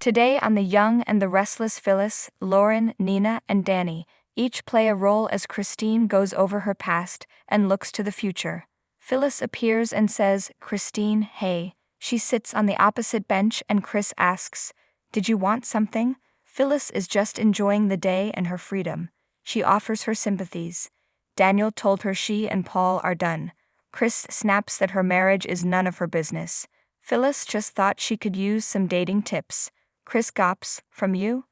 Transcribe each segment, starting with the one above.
Today on The Young and the Restless, Phyllis, Lauren, Nina, and Danny each play a role as Christine goes over her past and looks to the future. Phyllis appears and says, "Christine, hey." She sits on the opposite bench and Chris asks, "Did you want something?" Phyllis is just enjoying the day and her freedom. She offers her sympathies. Daniel told her she and Paul are done. Chris snaps that her marriage is none of her business. Phyllis just thought she could use some dating tips. Chris gops, "From you?"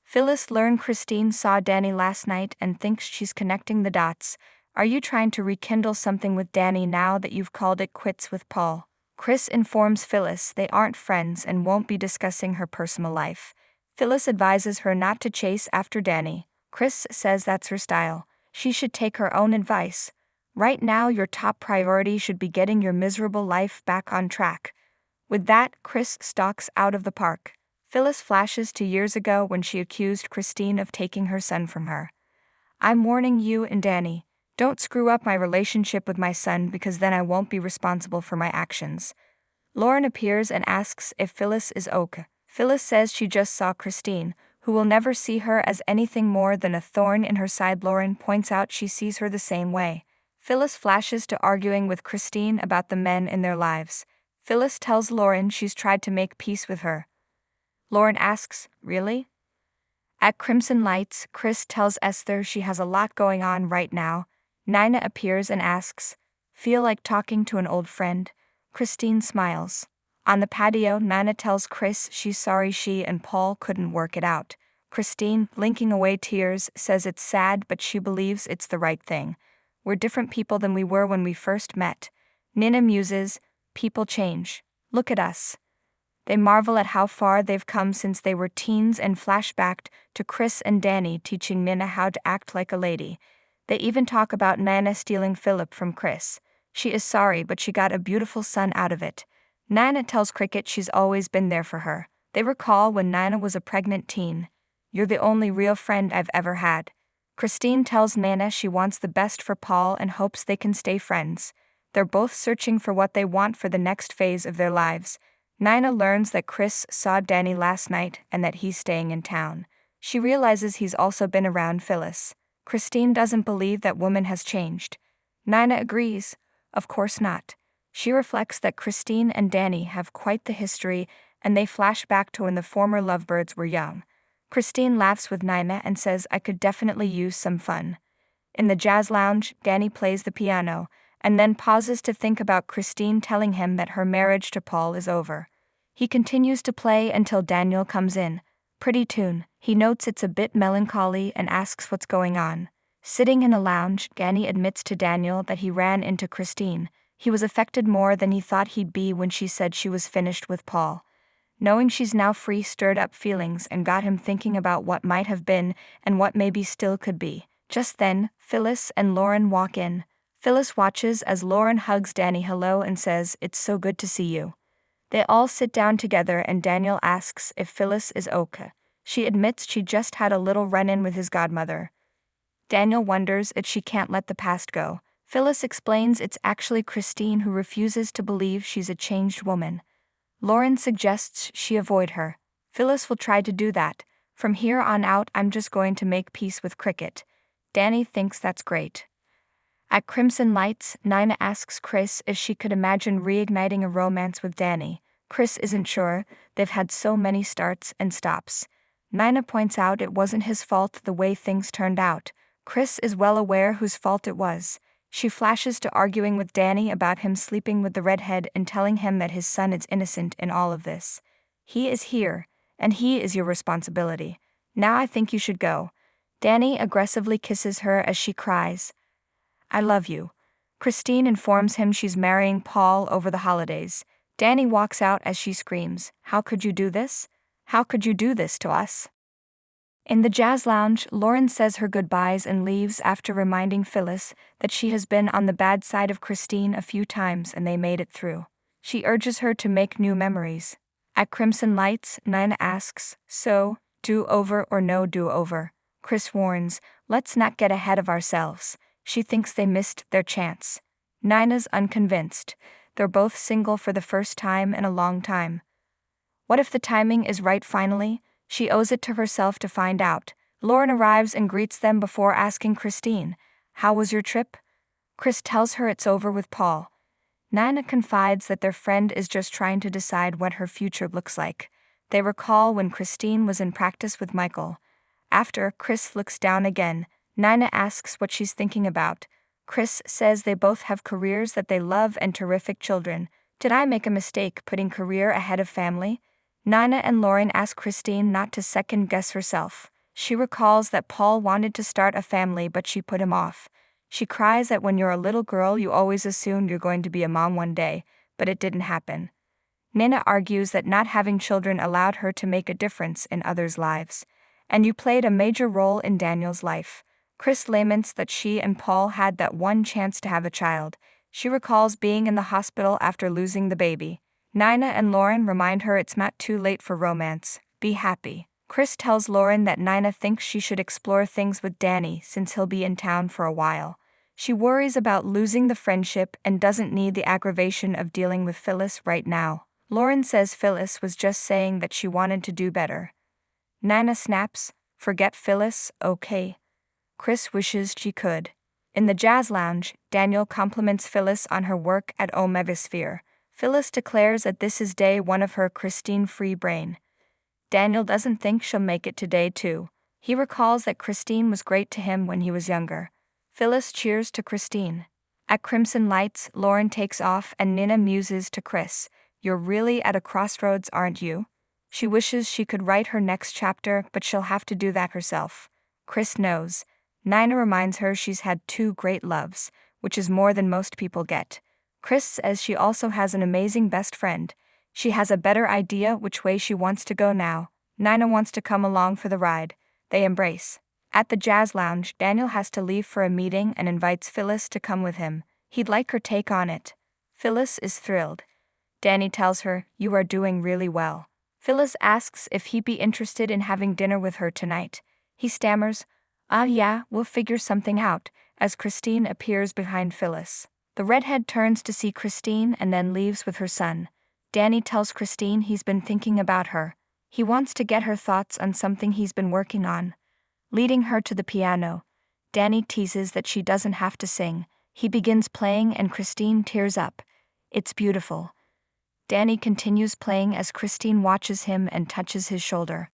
Phyllis learned Christine saw Danny last night and thinks she's connecting the dots. "Are you trying to rekindle something with Danny now that you've called it quits with Paul?" Chris informs Phyllis they aren't friends and won't be discussing her personal life. Phyllis advises her not to chase after Danny. Chris says that's her style. She should take her own advice. "Right now your top priority should be getting your miserable life back on track." With that, Chris stalks out of the park. Phyllis flashes to years ago when she accused Christine of taking her son from her. "I'm warning you and Danny. Don't screw up my relationship with my son because then I won't be responsible for my actions." Lauren appears and asks if Phyllis is okay. Phyllis says she just saw Christine, who will never see her as anything more than a thorn in her side. Lauren points out she sees her the same way. Phyllis flashes to arguing with Christine about the men in their lives. Phyllis tells Lauren she's tried to make peace with her. Lauren asks, "Really?" At Crimson Lights, Chris tells Esther she has a lot going on right now. Nina appears and asks, "Feel like talking to an old friend?" Christine smiles. On the patio, Nina tells Chris she's sorry she and Paul couldn't work it out. Christine, blinking away tears, says it's sad but she believes it's the right thing. "We're different people than we were when we first met." Nina muses, "People change. Look at us." They marvel at how far they've come since they were teens and flashbacked to Chris and Danny teaching Nina how to act like a lady. They even talk about Nina stealing Philip from Chris. She is sorry but she got a beautiful son out of it. Nina tells Cricket she's always been there for her. They recall when Nina was a pregnant teen. "You're the only real friend I've ever had." Christine tells Nina she wants the best for Paul and hopes they can stay friends. They're both searching for what they want for the next phase of their lives. Nina learns that Chris saw Danny last night and that he's staying in town. She realizes he's also been around Phyllis. Christine doesn't believe that woman has changed. Nina agrees. Of course not. She reflects that Christine and Danny have quite the history and they flash back to when the former lovebirds were young. Christine laughs with Nina and says I could definitely use some fun. In the jazz lounge, Danny plays the piano and then pauses to think about Christine telling him that her marriage to Paul is over. He continues to play until Daniel comes in. "Pretty tune." He notes it's a bit melancholy and asks what's going on. Sitting in the lounge, Danny admits to Daniel that he ran into Christine. He was affected more than he thought he'd be when she said she was finished with Paul. Knowing she's now free stirred up feelings and got him thinking about what might have been and what maybe still could be. Just then, Phyllis and Lauren walk in. Phyllis watches as Lauren hugs Danny hello and says, "It's so good to see you." They all sit down together and Daniel asks if Phyllis is okay. She admits she just had a little run-in with his godmother. Daniel wonders if she can't let the past go. Phyllis explains it's actually Christine who refuses to believe she's a changed woman. Lauren suggests she avoid her. Phyllis will try to do that. "From here on out I'm just going to make peace with Cricket." Danny thinks that's great. At Crimson Lights, Nina asks Chris if she could imagine reigniting a romance with Danny. Chris isn't sure, they've had so many starts and stops. Nina points out it wasn't his fault the way things turned out. Chris is well aware whose fault it was. She flashes to arguing with Danny about him sleeping with the redhead and telling him that his son is innocent in all of this. "He is here, and he is your responsibility. Now I think you should go." Danny aggressively kisses her as she cries, "I love you." Christine informs him she's marrying Paul over the holidays. Danny walks out as she screams, "How could you do this? How could you do this to us?" In the jazz lounge, Lauren says her goodbyes and leaves after reminding Phyllis that she has been on the bad side of Christine a few times and they made it through. She urges her to make new memories. At Crimson Lights, Nina asks, "So, do-over or no do-over?" Chris warns, "Let's not get ahead of ourselves." She thinks they missed their chance. Nina's unconvinced. They're both single for the first time in a long time. What if the timing is right finally? She owes it to herself to find out. Lauren arrives and greets them before asking Christine, "How was your trip?" Chris tells her it's over with Paul. Nina confides that their friend is just trying to decide what her future looks like. They recall when Christine was in practice with Michael. After Chris looks down again, Nina asks what she's thinking about. Chris says they both have careers that they love and terrific children. Did I make a mistake putting career ahead of family? Nina and Lauren ask Christine not to second-guess herself. She recalls that Paul wanted to start a family but she put him off. She cries that when you're a little girl you always assume you're going to be a mom one day, but it didn't happen. Nina argues that not having children allowed her to make a difference in others' lives. And you played a major role in Daniel's life. Chris laments that she and Paul had that one chance to have a child. She recalls being in the hospital after losing the baby. Nina and Lauren remind her it's not too late for romance. Be happy. Chris tells Lauren that Nina thinks she should explore things with Danny since he'll be in town for a while. She worries about losing the friendship and doesn't need the aggravation of dealing with Phyllis right now. Lauren says Phyllis was just saying that she wanted to do better. Nina snaps, "Forget Phyllis, okay?" Chris wishes she could. In the jazz lounge, Daniel compliments Phyllis on her work at Omega Sphere. Phyllis declares that this is day one of her Christine-free brain. Daniel doesn't think she'll make it to day two. He recalls that Christine was great to him when he was younger. Phyllis cheers to Christine. At Crimson Lights, Lauren takes off and Nina muses to Chris, "You're really at a crossroads, aren't you?" She wishes she could write her next chapter, but she'll have to do that herself. Chris knows. Nina reminds her she's had two great loves, which is more than most people get. Chris says she also has an amazing best friend. She has a better idea which way she wants to go now. Nina wants to come along for the ride. They embrace. At the jazz lounge, Daniel has to leave for a meeting and invites Phyllis to come with him. He'd like her take on it. Phyllis is thrilled. Danny tells her, "You are doing really well." Phyllis asks if he'd be interested in having dinner with her tonight. He stammers, Yeah, we'll figure something out," as Christine appears behind Phyllis. The redhead turns to see Christine and then leaves with her son. Danny tells Christine he's been thinking about her. He wants to get her thoughts on something he's been working on. Leading her to the piano, Danny teases that she doesn't have to sing. He begins playing and Christine tears up. It's beautiful. Danny continues playing as Christine watches him and touches his shoulder.